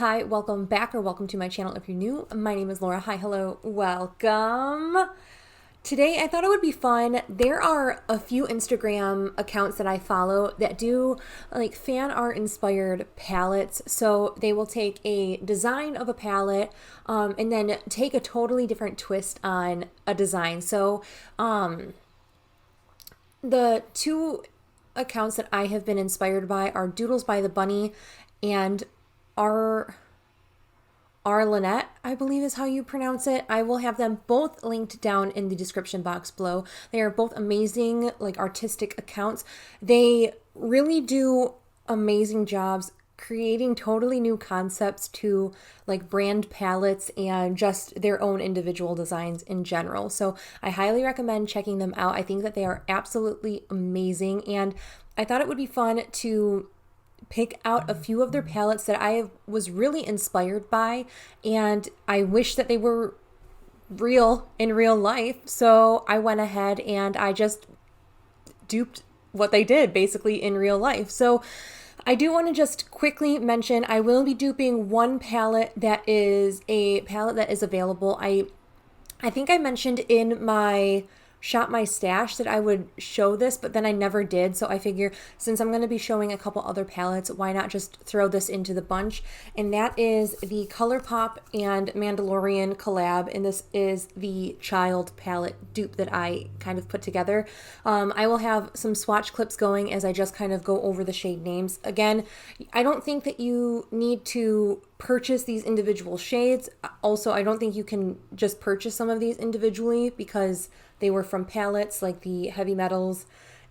Hi, welcome back or welcome to my channel if you're new. My name is Laura. Hi, hello, welcome. Today I thought it would be fun. There are a few Instagram accounts that I follow that do like fan art inspired palettes. So they will take a design of a palette and then take a totally different twist on a design. So the two accounts that I have been inspired by are Doodles by the Bunny and Arlinette, I believe is how you pronounce it. I will have them both linked down in the description box below. They are both amazing, like artistic accounts. They really do amazing jobs creating totally new concepts to like brand palettes and just their own individual designs in general. So I highly recommend checking them out. I think that they are absolutely amazing, and I thought it would be fun to pick out a few of their palettes that I was really inspired by, and I wish that they were real in real life. So I went ahead and I just duped what they did basically in real life. So I do want to just quickly mention I will be duping one palette that is a palette that is available. I think I mentioned in my Shop My Stash that I would show this, but then I never did. So I figure since I'm going to be showing a couple other palettes, why not just throw this into the bunch? And that is the Colourpop and Mandalorian collab. And this is the child palette dupe that I kind of put together. I will have some swatch clips going as I just kind of go over the shade names. Again, I don't think that you need to purchase these individual shades. Also, I don't think you can just purchase some of these individually because they were from palettes like the Heavy Metals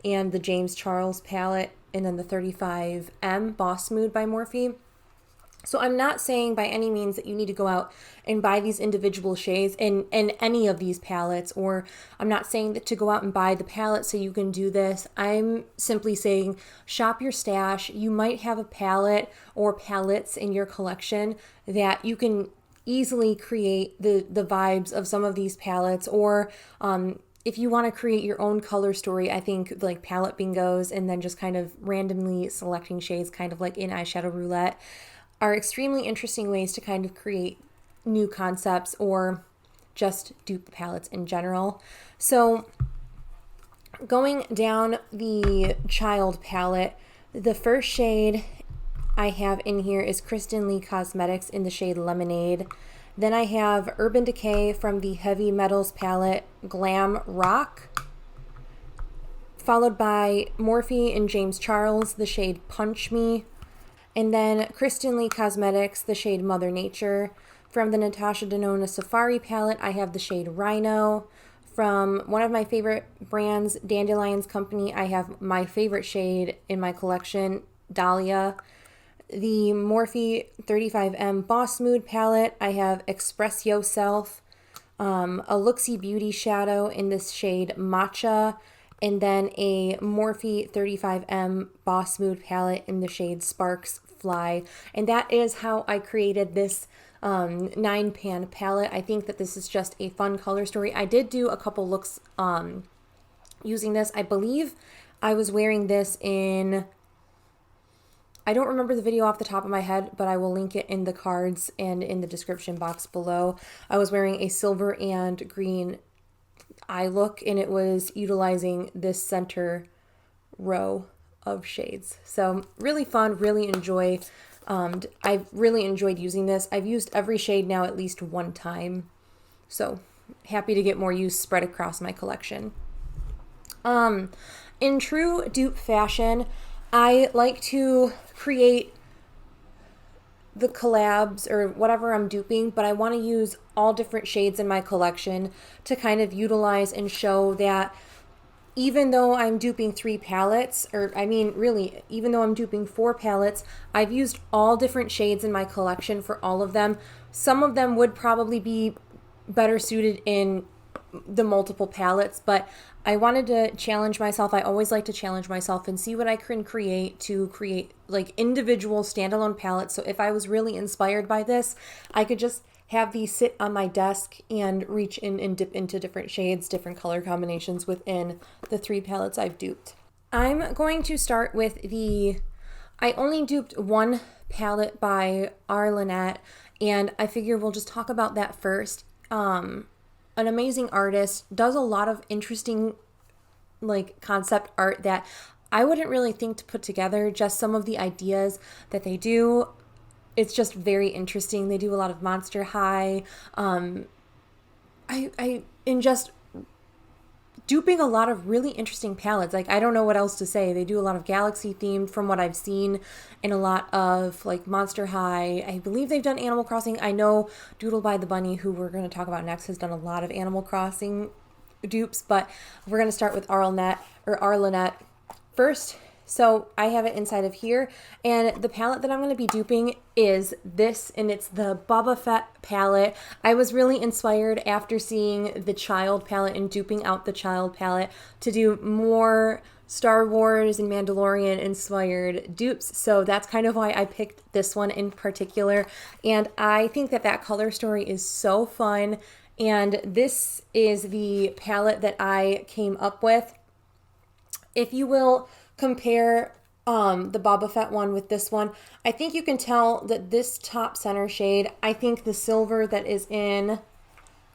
and the James Charles palette, and then the 35M Boss Mood by Morphe. So I'm not saying by any means that you need to go out and buy these individual shades in any of these palettes, or I'm not saying that to go out and buy the palette so you can do this. I'm simply saying shop your stash. You might have a palette or palettes in your collection that you can easily create the vibes of some of these palettes, or if you want to create your own color story, I think like palette bingos and then just kind of randomly selecting shades kind of like in eyeshadow roulette are extremely interesting ways to kind of create new concepts or just dupe palettes in general. So going down the child palette, the first shade I have in here is Kristen Lee Cosmetics in the shade Lemonade. Then I have Urban Decay from the Heavy Metals palette Glam Rock, followed by Morphe and James Charles, the shade Punch Me. And then Kristen Lee Cosmetics, the shade Mother Nature. From the Natasha Denona Safari palette, I have the shade Rhino. From one of my favorite brands, Dandelions Company, I have my favorite shade in my collection, Dahlia. The Morphe 35M Boss Mood palette, I have Express Yourself, a Looksy Beauty shadow in this shade Matcha, and then a Morphe 35M Boss Mood palette in the shade Sparks Fly. And that is how I created this 9-pan palette. I think that this is just a fun color story. I did do a couple looks using this. I believe I was wearing this in, I don't remember the video off the top of my head, but I will link it in the cards and in the description box below. I was wearing a silver and green eye look, and it was utilizing this center row of shades. So really fun, really enjoy. I've really enjoyed using this. I've used every shade now at least one time. So happy to get more use spread across my collection. In true dupe fashion, I like to create the collabs or whatever I'm duping, but I want to use all different shades in my collection to kind of utilize and show that even though I'm duping 3 palettes, or I mean really, even though I'm duping 4 palettes, I've used all different shades in my collection for all of them. Some of them would probably be better suited in the multiple palettes, but I wanted to challenge myself. I always like to challenge myself and see what I can create to create like individual standalone palettes. So if I was really inspired by this, I could just have these sit on my desk and reach in and dip into different shades, different color combinations within the 3 palettes I've duped. I'm going to start with the I only duped one palette by Arlinette, and I figure we'll just talk about that first. An amazing artist, does a lot of interesting like concept art that I wouldn't really think to put together. Just some of the ideas that they do, it's just very interesting. They do a lot of Monster High. In just duping a lot of really interesting palettes. Like, I don't know what else to say. They do a lot of Galaxy themed from what I've seen, and a lot of like Monster High. I believe they've done Animal Crossing. I know Doodle by the Bunny, who we're going to talk about next, has done a lot of Animal Crossing dupes, but we're going to start with Arlinette first. So I have it inside of here, and the palette that I'm going to be duping is this, and it's the Boba Fett palette. I was really inspired after seeing the Child palette and duping out the Child palette to do more Star Wars and Mandalorian inspired dupes. So that's kind of why I picked this one in particular, and I think that that color story is so fun, and this is the palette that I came up with. If you will compare the Boba Fett one with this one, I think you can tell that this top center shade, I think the silver that is in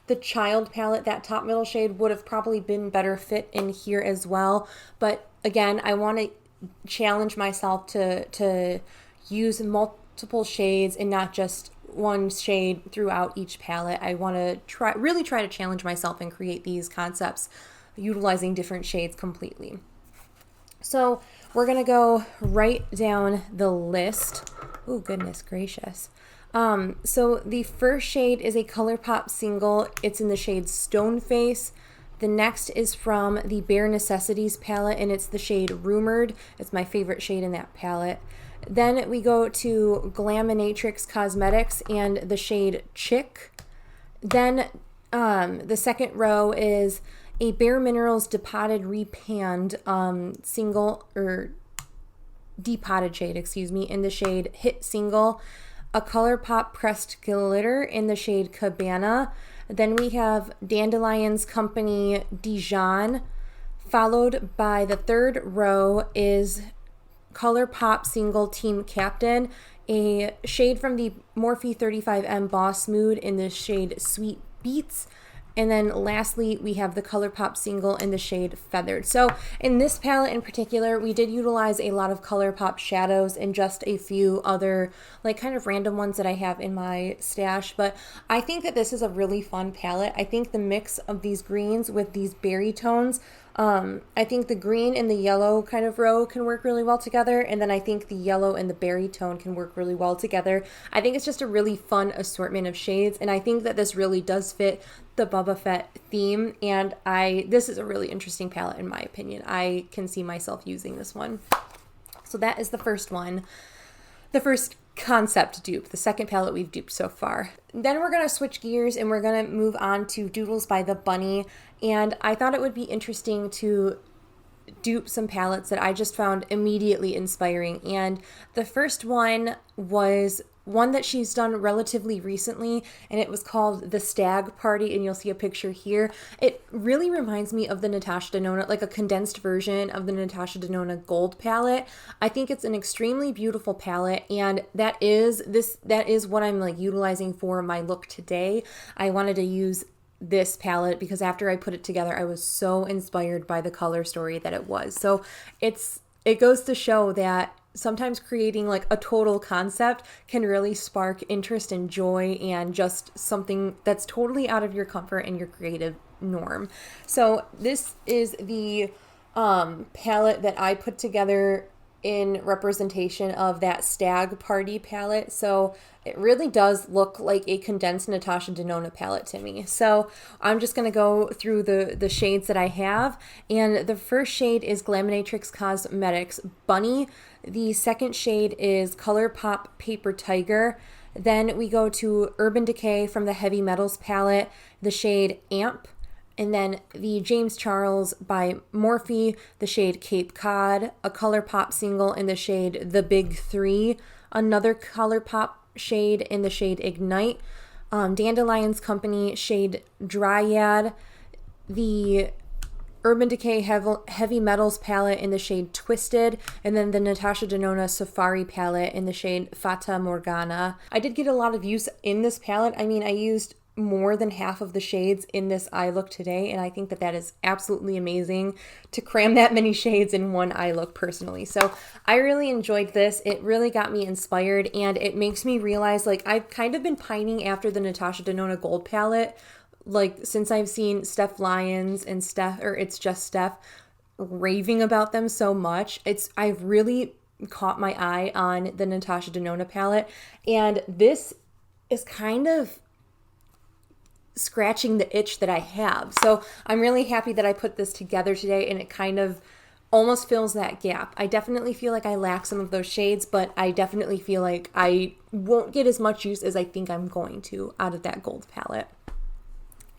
the Child palette, that top middle shade, would have probably been better fit in here as well. But again, I want to challenge myself to use multiple shades and not just one shade throughout each palette. I want to really try to challenge myself and create these concepts utilizing different shades completely. So we're going to go right down the list. Oh, goodness gracious. So the first shade is a Colourpop single. It's in the shade Stoneface. The next is from the Bare Necessities palette, and it's the shade Rumour. It's my favorite shade in that palette. Then we go to Glaminatrix Cosmetics and the shade Chick. Then the second row is a bareMinerals Depotted Repanned single, or depotted shade, excuse me, in the shade Hit Single. A Colourpop Pressed Glitter in the shade Cabana. Then we have Dandelion's Company Dijon, followed by the third row is Colourpop Single Team Captain, a shade from the Morphe 35M Boss Mood in the shade Sweet Beats. And then lastly, we have the Colourpop single in the shade Feathered. So in this palette in particular, we did utilize a lot of Colourpop shadows and just a few other like kind of random ones that I have in my stash. But I think that this is a really fun palette. I think the mix of these greens with these berry tones, I think the green and the yellow kind of row can work really well together, and then I think the yellow and the berry tone can work really well together. I think it's just a really fun assortment of shades, and I think that this really does fit the Boba Fett theme, and this is a really interesting palette in my opinion. I can see myself using this one. So that is the first one. The first concept dupe, the second palette we've duped so far. Then we're going to switch gears and we're going to move on to Doodles by the Bunny, and I thought it would be interesting to dupe some palettes that I just found immediately inspiring. And the first one was one that she's done relatively recently, and it was called the Stag Party, and you'll see a picture here. It really reminds me of the Natasha Denona, like a condensed version of the Natasha Denona Gold palette. I think it's an extremely beautiful palette, and that is what I'm like utilizing for my look today. I wanted to use this palette because after I put it together, I was so inspired by the color story that it was. So it goes to show that sometimes creating like a total concept can really spark interest and joy and just something that's totally out of your comfort and your creative norm. So this is the palette that I put together in representation of that Stag Party palette. So it really does look like a condensed Natasha Denona palette to me. So I'm just going to go through the shades that I have. And the first shade is Glaminatrix Cosmetics Bunny. The second shade is Colourpop Paper Tiger. Then we go to Urban Decay from the Heavy Metals palette, the shade Amp. And then the James Charles by Morphe, the shade Cape Cod, a Colourpop single in the shade The Big Three, another Colourpop shade in the shade Ignite, Dandelion's Company shade Dryad, the Urban Decay Heavy Metals palette in the shade Twisted, and then the Natasha Denona Safari palette in the shade Fata Morgana. I did get a lot of use in this palette. I mean, I used more than half of the shades in this eye look today, and I think that that is absolutely amazing to cram that many shades in one eye look personally. So I really enjoyed this. It really got me inspired, and it makes me realize, like, I've kind of been pining after the Natasha Denona Gold palette, like, since I've seen Steph Lyons and It's Just Steph raving about them so much. I've really caught my eye on the Natasha Denona palette, and this is kind of scratching the itch that I have. So I'm really happy that I put this together today, and it kind of almost fills that gap. I definitely feel like I lack some of those shades, but I definitely feel like I won't get as much use as I think I'm going to out of that gold palette.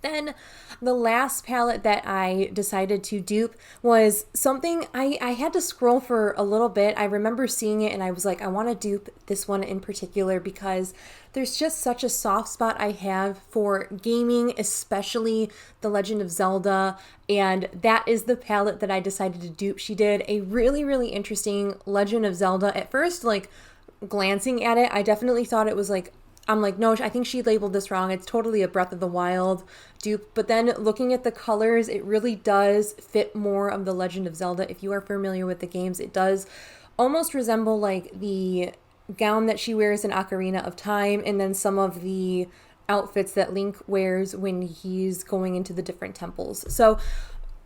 Then the last palette that I decided to dupe was something I had to scroll for a little bit. I remember seeing it and I was like, I want to dupe this one in particular because there's just such a soft spot I have for gaming, especially The Legend of Zelda, and that is the palette that I decided to dupe. She did a really, really interesting Legend of Zelda. At first, like, glancing at it, I definitely thought it was like, I'm like, no, I think she labeled this wrong. It's totally a Breath of the Wild dupe. But then looking at the colors, it really does fit more of the Legend of Zelda. If you are familiar with the games, it does almost resemble like the gown that she wears in Ocarina of Time, and then some of the outfits that Link wears when he's going into the different temples. So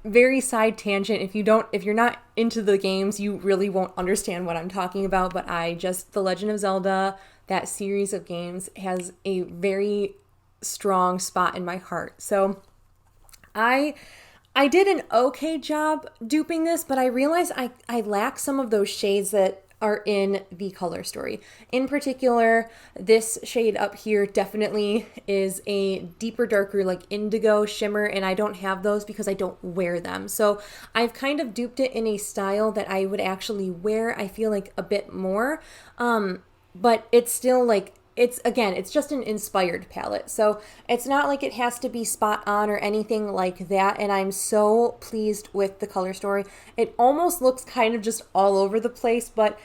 very side tangent. If you're not into the games, you really won't understand what I'm talking about. But The Legend of Zelda, that series of games, has a very strong spot in my heart. So I did an okay job duping this, but I realized I lack some of those shades that are in the color story. In particular, this shade up here definitely is a deeper, darker, like indigo shimmer, and I don't have those because I don't wear them. So I've kind of duped it in a style that I would actually wear, I feel like, a bit more. But it's still like, it's just an inspired palette. So it's not like it has to be spot on or anything like that. And I'm so pleased with the color story. It almost looks kind of just all over the place, but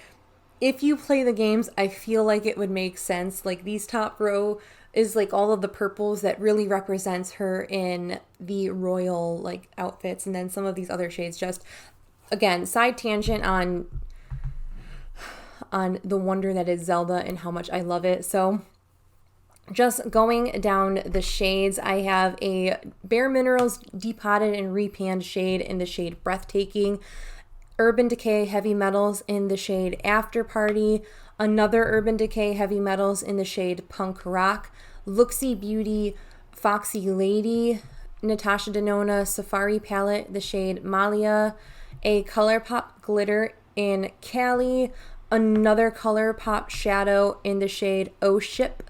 if you play the games, I feel like it would make sense. Like, these top row is like all of the purples that really represents her in the royal like outfits. And then some of these other shades, just, again, side tangent on the wonder that is Zelda and how much I love it. So just going down the shades, I have a bareMinerals depotted and repanned shade in the shade Breathtaking, Urban Decay Heavy Metals in the shade After Party, another Urban Decay Heavy Metals in the shade Punk Rock, Looksy Beauty Foxy Lady, Natasha Denona Safari palette, the shade Malia, a Colourpop glitter in Cali, another Colourpop shadow in the shade Oh Ship,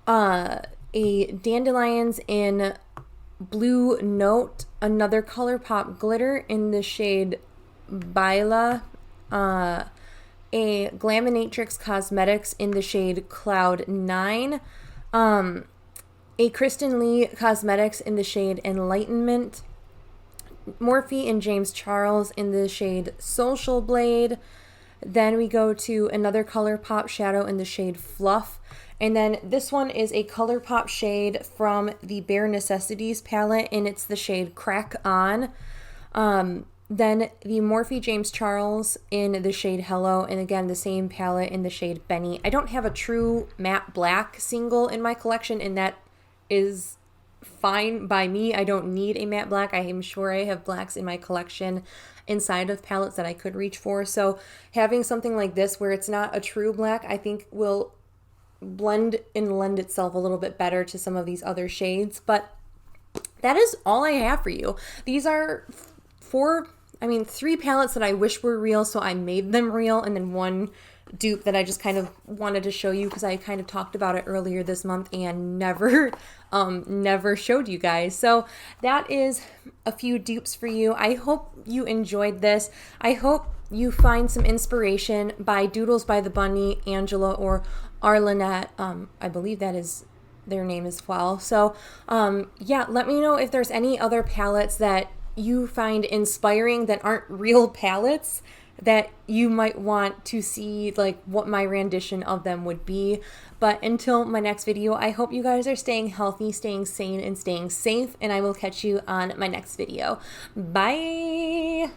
a Dandelions in Blue Note, another Colourpop glitter in the shade Baila, a Glaminatrix Cosmetics in the shade Cloud 9, a Kristen Lee Cosmetics in the shade Enlightenment, Morphe and James Charles in the shade Social Blade. Then we go to another Colourpop shadow in the shade Fluff. And then this one is a Colourpop shade from the Bare Necessities palette, and it's the shade Crack On. Then the Morphe James Charles in the shade Hello, and again, the same palette in the shade Benny. I don't have a true matte black single in my collection, and that is fine by me. I don't need a matte black. I am sure I have blacks in my collection inside of palettes that I could reach for. So having something like this where it's not a true black, I think will blend and lend itself a little bit better to some of these other shades. But that is all I have for you. These are three palettes that I wish were real, so I made them real, and then one dupe that I just kind of wanted to show you because I kind of talked about it earlier this month and never showed you guys. So that is a few dupes for you. I hope you enjoyed this. I hope you find some inspiration by Doodles by the Bunny, Angela, or Arlinette. I believe that is their name as well. So yeah, let me know if there's any other palettes that you find inspiring that aren't real palettes that you might want to see like what my rendition of them would be. But until my next video, I hope you guys are staying healthy, staying sane, and staying safe, and I will catch you on my next video. Bye!